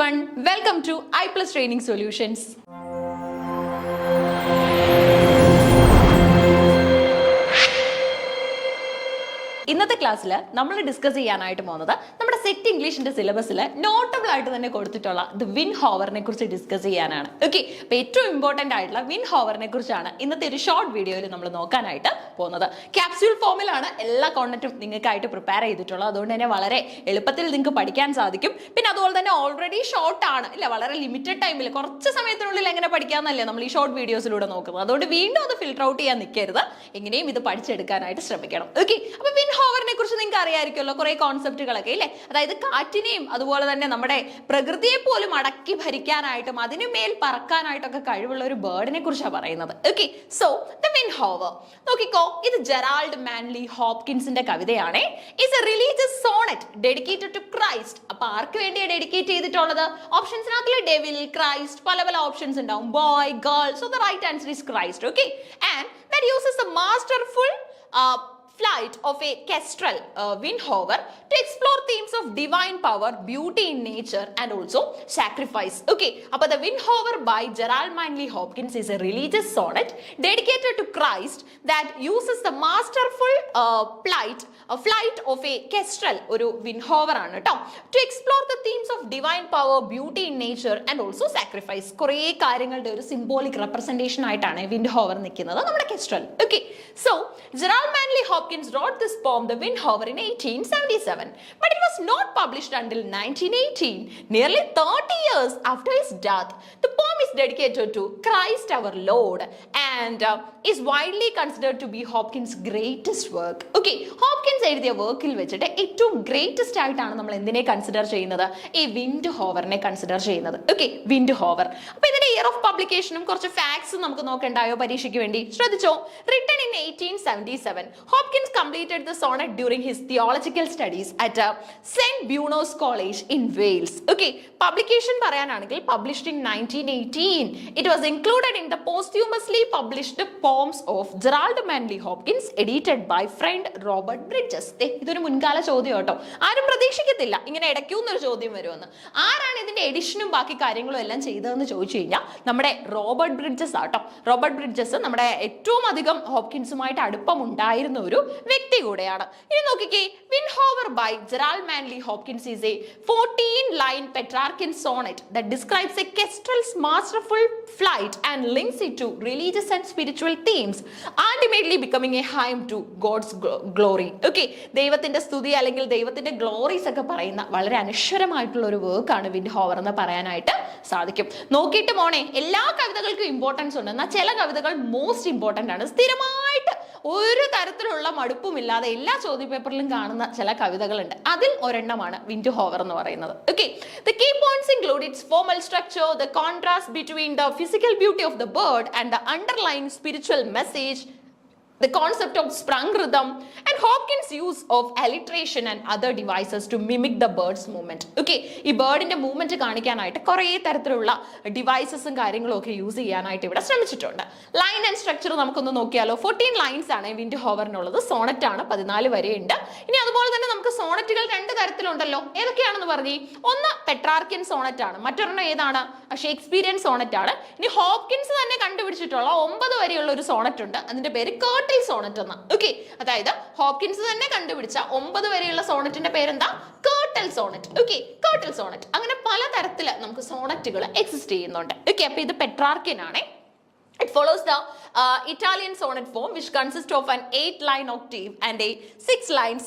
everyone, welcome to iPlus Training Solutions. ഇന്നത്തെ ക്ലാസ്സിൽ നമ്മൾ ഡിസ്കസ് ചെയ്യാനായിട്ട് പോകുന്നത് നമ്മുടെ സെറ്റ് ഇംഗ്ലീഷിന്റെ സിലബസിൽ നോട്ടബിൾ ആയിട്ട് തന്നെ കൊടുത്തിട്ടുള്ള ദ വിൻഹോവറിനെ കുറിച്ച് ഡിസ്കസ് ചെയ്യാനാണ്. ഓക്കെ, അപ്പോൾ ഏറ്റവും ഇമ്പോർട്ടന്റ് ആയിട്ടുള്ള വിൻഹോവറിനെ കുറിച്ചാണ് ഇന്നത്തെ ഒരു ഷോർട്ട് വീഡിയോയിൽ നമ്മൾ നോക്കാനായിട്ട് പോകുന്നത്. ക്യാപ്സ്യൂൾ ഫോമിലാണ് എല്ലാ കോണ്ടന്റും നിങ്ങൾക്കായിട്ട് പ്രിപ്പയർ ചെയ്തിട്ടുള്ളത്. അതുകൊണ്ട് തന്നെ വളരെ എളുപ്പത്തിൽ നിങ്ങൾക്ക് പഠിക്കാൻ സാധിക്കും. പിന്നെ അതുപോലെ തന്നെ ഓൾറെഡി ഷോർട്ട് ആണ്, ഇല്ല വളരെ ലിമിറ്റഡ് ടൈമിൽ കുറച്ച് സമയത്തിനുള്ളിൽ എങ്ങനെ പഠിക്കാമെന്നല്ലേ നമ്മൾ ഈ ഷോർട്ട് വീഡിയോസിലൂടെ നോക്കുന്നത്. അതുകൊണ്ട് വീണ്ടും അത് ഫിൽട്ടർ ഔട്ട് ചെയ്യാൻ നിൽക്കരുത്, എങ്ങനെയും ഇത് പഠിച്ചെടുക്കാനായിട്ട് ശ്രമിക്കണം. ഓക്കെ, അപ്പോൾ വിൻഹോവറിനെ കുറിച്ച് നിങ്ങൾക്ക് അറിയാമായിരിക്കുമല്ലോ കുറേ കോൺസെപ്റ്റുകളൊക്കെ ഇല്ലേ. അതായത് കാറ്റിനെയും അതുപോലെ തന്നെ നമ്മുടെ പ്രകൃതിയെ പോലും അടക്കി ഭരിക്കാനായിട്ടും അതിനുമേൽ പറക്കാനായിട്ടൊക്കെ കഴിവുള്ള ഒരു ബേർഡിനെ കുറിച്ചാണ് പറയുന്നത്. ഓക്കെ, സോ ദ വിൻഹോവർ നോക്കിക്കോ, ഇത് ജെറാൾഡ് മാൻലി ഹോപ്കിൻസിന്റെ കവിതയാണ്. It's a religious sonnet dedicated to Christ. അപ്പൊ ആർക്ക് വേണ്ടിയാണ് ഡെഡിക്കേറ്റ് ചെയ്തിട്ടുള്ളത്? ഓപ്ഷൻസിനകത്തിലെ ഡെവിൽ, ക്രൈസ്റ്റ്, പല പല ഓപ്ഷൻസ് ഉണ്ടാവും, boy, girl. So the right answer is Christ. Okay, and that uses a masterful flight of a kestrel Windhover to explore themes of divine power, beauty in nature and also sacrifice. Okay, appo the Windhover by Gerald Manley Hopkins is a religious sonnet dedicated to Christ that uses the masterful flight of a kestrel oru Windhover aanu ട്ടോ, to explore the themes of divine power, beauty in nature and also sacrifice. കുറേ കാര്യങ്ങളുടെ ഒരു symbolic representation ആയിട്ടാണ് Windhover നിൽക്കുന്നത് നമ്മുടെ kestrel. Okay, so Gerald Manley Hopkins wrote this poem, The Windhover, in 1877, but it was not published until 1918, nearly 30 years after his death. The poem is dedicated to Christ our Lord and is widely considered to be Hopkins' greatest work. Okay, Hopkins എഴുതിയ വർക്കിൽ വെച്ചിട്ട് ഏറ്റവും greatest ആയിട്ടാണ് നമ്മൾ എന്തിനെ consider ചെയ്യുന്നത്? ഈ വിൻഡ്ഹോവറിനെ consider ചെയ്യുന്നത്. ഓക്കെ, വിൻഡ്ഹോവർ. അപ്പൊ ഇതിന്റെ ഇയർ ഓഫ് പബ്ലിക്കേഷനും കുറച്ച് ഫാക്ട്സും നമുക്ക് നോക്കണ്ടായോ പരീക്ഷയ്ക്ക് വേണ്ടി? ശ്രദ്ധിച്ചോ. Written in 1877, Hopkins completed the sonnet during his theological studies at St. Bruno's College in Wales. Okay, publication പറയാനാണെങ്കിൽ published in 1918. It was included in the posthumously published poems of Gerald Manley Hopkins, edited by friend Robert Bridges. ഇതൊരു മുൻകാല ചോദ്യം കേട്ടോ, ആരും പ്രതീക്ഷിക്കത്തില്ല ഇങ്ങനെ ഇടയ്ക്കുന്നൊരു ചോദ്യം വരുമെന്ന്. ആരാണ് ഇതിന്റെ എഡിഷനും ബാക്കി കാര്യങ്ങളും എല്ലാം ചെയ്തതെന്ന് ചോദിച്ചു കഴിഞ്ഞാൽ നമ്മുടെ റോബർട്ട് ബ്രിഡ്ജസ് ആട്ടോ. റോബർട്ട് ബ്രിഡ്ജസ് നമ്മുടെ ഏറ്റവും അധികം ഹോപ്കിൻസുമായിട്ട് അടുപ്പം ഉണ്ടായിരുന്ന ഒരു വ്യക്തി കൂടെയാണ്. ഇനി നോക്കിക്കേ, Windhover by Gerald Manley Hopkins is a 14-line Petrarchan sonnet that describes a kestrel's masterful flight and links it to religious and spiritual themes, ultimately becoming a hymn to God's glory. Okay, ദൈവത്തിന്റെ സ്തുതി അല്ലെങ്കിൽ ദൈവത്തിന്റെ Glory's ഒക്കെ പറയുന്ന വളരെ അനശ്വരമായിട്ടുള്ള ഒരു വർക്കാണ് Windhover എന്ന് പറയാനായിട്ട് സാധിക്കും. നോക്കിയിട്ട് മോനെ, എല്ലാ കവിതകൾക്കും ഇമ്പോർട്ടൻസ് ഉണ്ട്, എന്നാൽ ചില കവിതകൾ മോസ്റ്റ് ഇമ്പോർട്ടന്റ് ആണ്. സ്ഥിരമായിട്ട് ഒരു തരത്തിലുള്ള മടുപ്പുമില്ലാതെ എല്ലാ ചോദ്യപേപ്പറിലും കാണുന്ന ചില കവിതകളുണ്ട്. അതിൽ ഒരെണ്ണമാണ് Windhover എന്ന് പറയുന്നത്. Okay, the key points include its formal structure, the contrast between the physical beauty of the bird and the underlying spiritual message, the concept of sprung rhythm, and Hopkins' use of alliteration and other devices to mimic the bird's movement. Okay, ഈ ബേർഡിന്റെ movement കാണിക്കാനായിട്ട് കുറേ തരത്തിലുള്ള ഡിവൈസസും കാര്യങ്ങളും ഒക്കെ use ചെയ്യാനായിട്ട് ഇവിടെ ശ്രമിച്ചിട്ടുണ്ട്. Line and structure നമുക്കൊന്ന് നോക്കിയാലോ. 14 ലൈൻസ് ആണ് Windhoverനുള്ളത്. സോണറ്റ് ആണ്, 14 വരെയുണ്ട്. ഇനി അതുപോലെ തന്നെ നമുക്ക് സോണറ്റുകൾ രണ്ട് തരത്തിലുണ്ടല്ലോ. ഏതൊക്കെയാണെന്ന് പറഞ്ഞേ? ഒന്ന് പെട്രാർക്കിയൻ സോണറ്റ് ആണ്, മറ്റൊരെണ്ണം ഏതാണ്? ഷേക്സ്പിയറിയൻ സോണറ്റ് ആണ്. ഇനി ഹോപ്കിൻസ് തന്നെ കണ്ടുപിടിച്ചിട്ടുള്ള 9 വരെയുള്ള ഒരു സോണറ്റ് ഉണ്ട്, അതിന്റെ പേര് സോണറ്റ് എന്ന. ഓക്കെ, അതായത് ഹോപ്കിൻസ് തന്നെ കണ്ടുപിടിച്ച 9 വരെയുള്ള സോണറ്റിന്റെ പേരെന്താ? Curtal sonnet. Okay, curtal sonnet. അങ്ങനെ പല തരത്തില് നമുക്ക് സോണറ്റുകൾ എക്സിസ്റ്റ് ചെയ്യുന്നുണ്ട്. ഓക്കെ, അപ്പൊ ഇത് പെട്രാർക്കിയൻ ആണ്. It follows the Italian sonnet form, which consists of an 8-line octave and a 6-line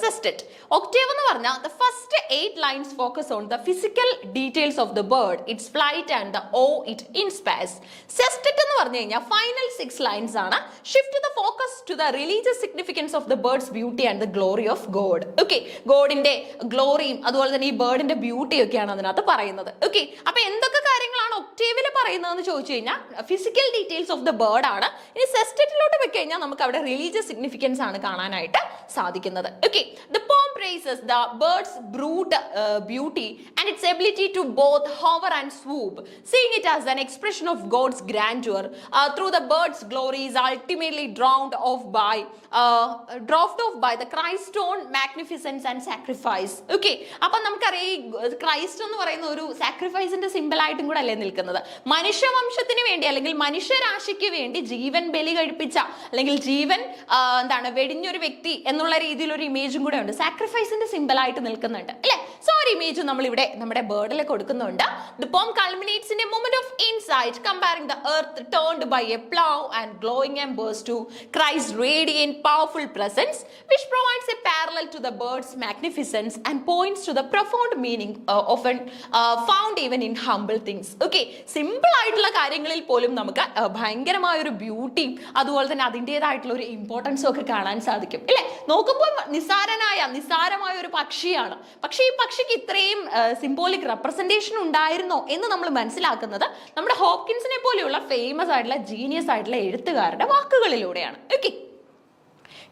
sestet. Octave എന്ന് പറഞ്ഞാൽ the first 8 lines focus on the physical details of the bird, its flight and the awe it inspires. Sestet എന്ന് പറഞ്ഞു കഴിഞ്ഞാൽ final 6 lines ആണ്. Shift the focus to the religious significance of the bird's beauty and the glory of God. Okay, ഗോഡിന്റെ ഗ്ലോറിയും അതുപോലെ തന്നെ ഈ ബേർഡിന്റെ ബ്യൂട്ടിയും ഒക്കെയാണ് അതിനകത്ത് പറയുന്നത്. ഓക്കെ, അപ്പൊ എന്തൊക്കെ കാര്യങ്ങളാണ് ഒക്ടേവിൽ പറയുന്നതെന്ന് ചോദിച്ചു കഴിഞ്ഞാൽ physical details of the bird ആണ്. ഇനി സെസ്റ്ററ്റിലോട്ട് പോയി കഴിഞ്ഞാൽ നമുക്ക് അവിടെ റിലീജിയസ് സിഗ്നിഫിക്കൻസ് ആണ് കാണാനായിട്ട് സാധിക്കുന്നത്. Okay, the poem praises the bird's brood beauty and its ability to both hover and swoop, seeing it as an expression of God's grandeur. Through the bird's glory is ultimately drowned off by the Christ's own magnificence and sacrifice. Okay, അപ്പോൾ നമുക്കറിയാം Christ എന്ന് പറയുന്ന ഒരു സാക്രിഫൈസിന്റെ simple ആയിട്ടും കൂടെ അല്ലേ നിൽക്കുന്നത്. മനുഷ്യവംശത്തിന് വേണ്ടി അല്ലെങ്കിൽ മനുഷ്യരാശിക്ക് വേണ്ടി ജീവൻ ബലി കഴിപ്പിച്ച അല്ലെങ്കിൽ ജീവൻ വെടിഞ്ഞൊരു വ്യക്തി എന്നുള്ള രീതിയിൽ ഒരു ഇമേജും കൂടെ ഉണ്ട്. സാക്രിഫൈസിന്റെ സിമ്പിൾ ആയിട്ട് നിൽക്കുന്നുണ്ട് അല്ലെ. സോ ഒരു ഇമേജ് നമ്മൾ ഇവിടെ നമ്മുടെ ബേർഡിൽ കൊടുക്കുന്നുണ്ട്. The poem culminates in a moment of insight, comparing the earth turned by a plow and glowing embers to Christ's radiant, powerful presence, which provides a parallel to the bird's magnificence and points to the profound meaning often found even in humble things. Okay, simple ആയിട്ടുള്ള കാര്യങ്ങളിൽ പോലും നമുക്ക് ഭയങ്കരമായ ഒരു ബ്യൂട്ടിയും അതുപോലെ തന്നെ അതിൻ്റെതായിട്ടുള്ള ഒരു ഇമ്പോർട്ടൻസും ഒക്കെ കാണാൻ സാധിക്കും അല്ലെ. നോക്കുമ്പോൾ നിസ്സാരമായ ഒരു പക്ഷിയാണ്, പക്ഷേ ഈ പക്ഷിക്ക് ഇത്രയും സിംബോളിക് റെപ്രസെന്റേഷൻ ഉണ്ടായിരുന്നോ എന്ന് നമ്മൾ മനസ്സിലാക്കുന്നത് നമ്മുടെ ഹോപ്കിൻസിനെ പോലെയുള്ള ഫേമസ് ആയിട്ടുള്ള ജീനിയസ് ആയിട്ടുള്ള എഴുത്തുകാരുടെ വാക്കുകളിലൂടെയാണ്. Okay,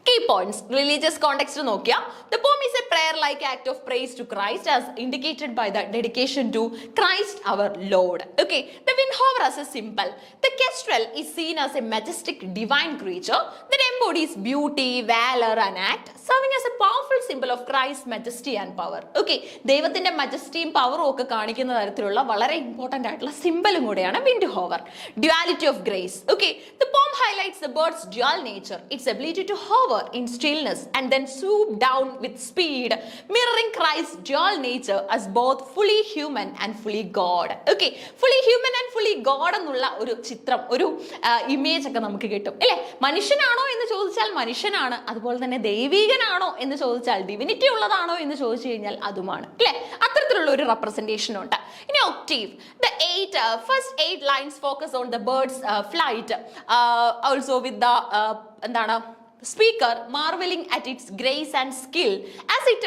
key points, religious context നോക്കിയാ the poem is a prayer like act of praise to Christ as indicated by the dedication to Christ our Lord. Okay, the Windhover as a symbol, the kestrel is seen as a majestic divine creature that embodies beauty, valor and act, serving as a powerful symbol of Christ's majesty and power. Okay, ദൈവത്തിന്റെ മജസ്റ്റിയും പവറും ഒക്കെ കാണിക്കുന്ന തരത്തിലുള്ള വളരെ important ആയിട്ടുള്ള സിംബലും കൂടെയാണ് Windhover. Duality of grace. Okay, the poem highlights the bird's dual nature, its ability to hover in stillness and then swoop down with speed, mirroring Christ's dual nature as both fully human and fully God. Okay, fully human and fully God എന്നുള്ള ഒരു ചിത്രം, ഒരു image ഒക്കെ നമുക്ക് കിട്ടും അല്ലെ. മനുഷ്യനാണോ എന്ന് ചോദിച്ചാൽ മനുഷ്യനാണ്, അതുപോലെ തന്നെ ദൈവികനാണോ എന്ന് ചോദിച്ചാൽ ഡിവിനിറ്റി ഉള്ളതാണോ എന്ന് ചോദിച്ചു കഴിഞ്ഞാൽ അതുമാണ് അല്ലെ. അത്തരത്തിലുള്ള ഒരു റെപ്രസെന്റേഷൻ ഉണ്ട്. ഇനി ഒക്ടീവ്, the first 8 lines focus on the bird's flight, also with the speaker marveling at its grace and skill as it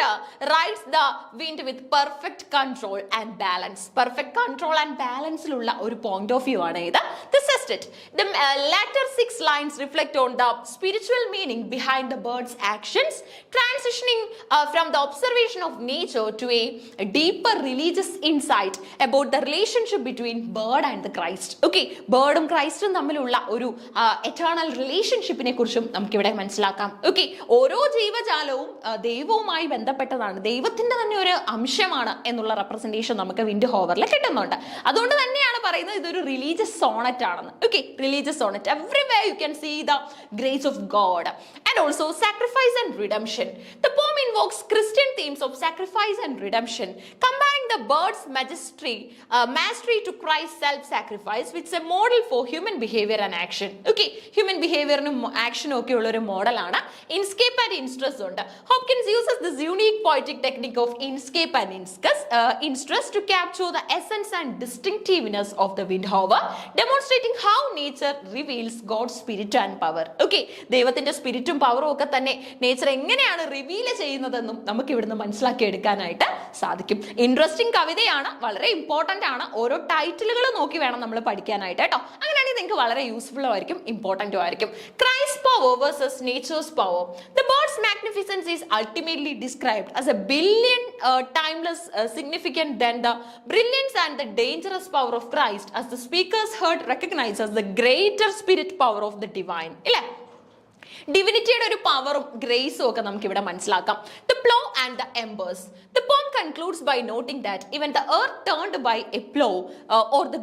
rides the wind with perfect control and balance. Perfect control and balance lulla oru point of view aanu idu. The sestet, the latter 6 lines reflect on the spiritual meaning behind the bird's actions, transitioning from the observation of nature to a deeper religious insight about the relationship between bird and the Christ. Okay, bird um Christ um തമ്മിലുള്ള ഒരു eternal relationship നെ കുറിച്ചും നമുക്ക് ഇവിടെ മനസ്സിലാക്കാം. Okay, ഓരോ ജീവജാലവും ദൈവവുമായി ബന്ധപ്പെട്ടതാണ്, ദൈവത്തിന്റെ തന്നെ ഒരു അംശമാണ് എന്നുള്ള റെപ്രസെന്റേഷൻ നമുക്ക് വിൻഡ്ഹോവറിൽ കിട്ടുന്നുണ്ട്. അതുകൊണ്ട് തന്നെയാണ് പറയുന്നത് ഇതൊരു റിലീജിയസ് സോണറ്റ് ആണെന്ന്. Okay, religious sonnet, everywhere you can see the grace of God and also sacrifice and redemption. The poem invokes Christian themes of sacrifice and redemption, comparing the bird's mastery to Christ's self-sacrifice, which is a model for human behavior and action. Okay, human behavior and action ഒക്കെ ഉള്ള ഒരു model ആണ്. Inscape and instress ഉണ്ട്. Hopkins uses this unique poetic technique of inscape and instress to capture the essence and distinctiveness of the Windhover, demonstrating how nature reveals God's spirit and power. Okay, ദൈവത്തിന്റെ സ്പിരിറ്റും പവറും ഒക്കെ തന്നെ nature എങ്ങനെയാണ് reveal ചെയ്യുന്നതെന്നും നമുക്ക് ഇവിടുന്ന് മനസ്സിലാക്കി എടുക്കാനായിട്ട് സാധിക്കും. ഇൻട്രസ്റ്റിംഗ് കവിതയാണ്, വളരെ ഇമ്പോർട്ടന്റ് ആണ്. ഓരോ ടൈറ്റിലുകൾ നോക്കി വേണം നമ്മൾ പഠിക്കാനായിട്ട് കേട്ടോ. അങ്ങനെയാണെങ്കിൽ നിങ്ങൾക്ക് വളരെ യൂസ്ഫുൾ ആയിരിക്കും, ഇമ്പോർട്ടന്റും ആയിരിക്കും. Christ's power versus nature's power. The bird's magnificence is ultimately described as a billion timeless significant than the brilliance and the dangerous power of Christ, as the speaker's heard recognizes the greater spirit power of the divine. ഇല്ലേ, ഡിവിനിറ്റിയുടെ ഒരു പവറും ഗ്രേസും ഒക്കെ നമുക്ക് ഇവിടെ മനസ്സിലാക്കാം. The plow and the embers. The poem concludes by noting that even the earth turned by a plow or the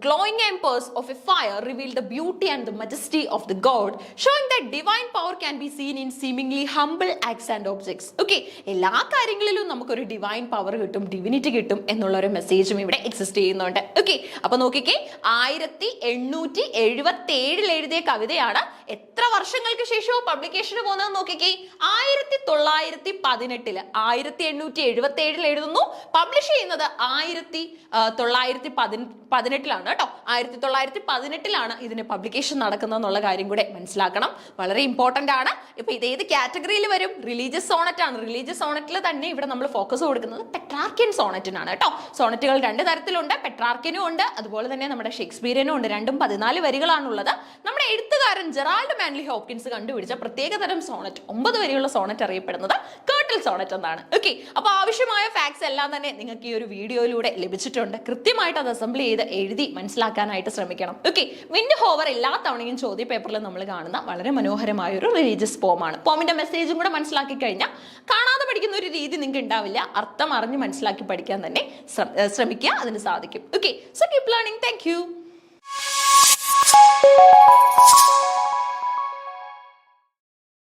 glowing embers of a fire reveal the beauty and the majesty of the God, showing that divine power can be seen in seemingly humble acts and objects. Okay, എല്ലാ കാര്യങ്ങളിലും നമുക്കൊരു divine power കിട്ടും, divinity കിട്ടും എന്നുള്ള ഒരു മെസ്സേജും ഇവിടെ exist ചെയ്യുന്നുണ്ട്. ഓക്കെ, അപ്പൊ നോക്കിക്കേ, 1877 എഴുതിയ കവിതയാണ്. എത്ര വർഷങ്ങൾക്ക് ശേഷവും പബ്ലിക്കേഷന് പോകുന്നത് നോക്കിക്കേ, 1918 1877 എഴുതുന്നു, പബ്ലിഷ് ചെയ്യുന്നത് 1918 ആണ് കേട്ടോ. 1918 ഇതിന് പബ്ലിക്കേഷൻ നടക്കുന്നതെന്നുള്ള കാര്യം കൂടെ മനസ്സിലാക്കണം. വളരെ ഇമ്പോർട്ടന്റ് ആണ്. ഇപ്പൊ ഇത് ഏത് കാറ്റഗറിയിൽ വരും? റിലീജിയസ് സോണറ്റ് ആണ്. റിലീജിയസ് സോണറ്റിൽ തന്നെ ഇവിടെ നമ്മൾ ഫോക്കസ് കൊടുക്കുന്നത് പെട്രാർക്കിയൻ സോണറ്റിനാണ് കേട്ടോ. സോണറ്റുകൾ 2 തരത്തിലുണ്ട്, പെട്രാർക്കിയനും ഉണ്ട്, അതുപോലെ തന്നെ നമ്മുടെ ഷേക്സ്പിയറിനും ഉണ്ട്. രണ്ടും 14 വരികളാണുള്ളത്. നമ്മുടെ എഴുത്തുകാരൻ ജെറാൾഡ് മാൻലി ഹോപ്കിൻസ് കണ്ടുപിടിച്ച പ്രത്യേകതരം സോണറ്റ്, 9 വരികളുള്ള സോണറ്റ് അറിയപ്പെടുന്നത് കേർട്ടിൽ സോണറ്റ് എന്നാണ്. ഓക്കെ, അപ്പൊ ആവശ്യമായ ഫാക്ട്സ് എല്ലാം തന്നെ നിങ്ങൾക്ക് ഈ ഒരു വീഡിയോയിലൂടെ ലഭിച്ചിട്ടുണ്ട്. കൃത്യമായിട്ട് അത് അസംബിൾ ചെയ്ത് എഴുതി മനസ്സിലാക്കാനായിട്ട് ശ്രമിക്കണം. ഓക്കെ, വിൻഡ്ഹോവർ എല്ലാ തവണയും ചോദ്യ പേപ്പറിൽ നമ്മൾ കാണുന്ന വളരെ മനോഹരമായ ഒരു റിലീജിയസ് പോമാണ്. പോമിന്റെ മെസ്സേജും കൂടെ മനസ്സിലാക്കി കഴിഞ്ഞാൽ കാണാതെ പഠിക്കുന്ന ഒരു രീതി നിങ്ങൾക്ക് ഉണ്ടാവില്ല. അർത്ഥം അറിഞ്ഞ് മനസ്സിലാക്കി പഠിക്കാൻ തന്നെ ശ്രമിക്കുക, അതിന് സാധിക്കും. Okay, so keep learning. Thank you.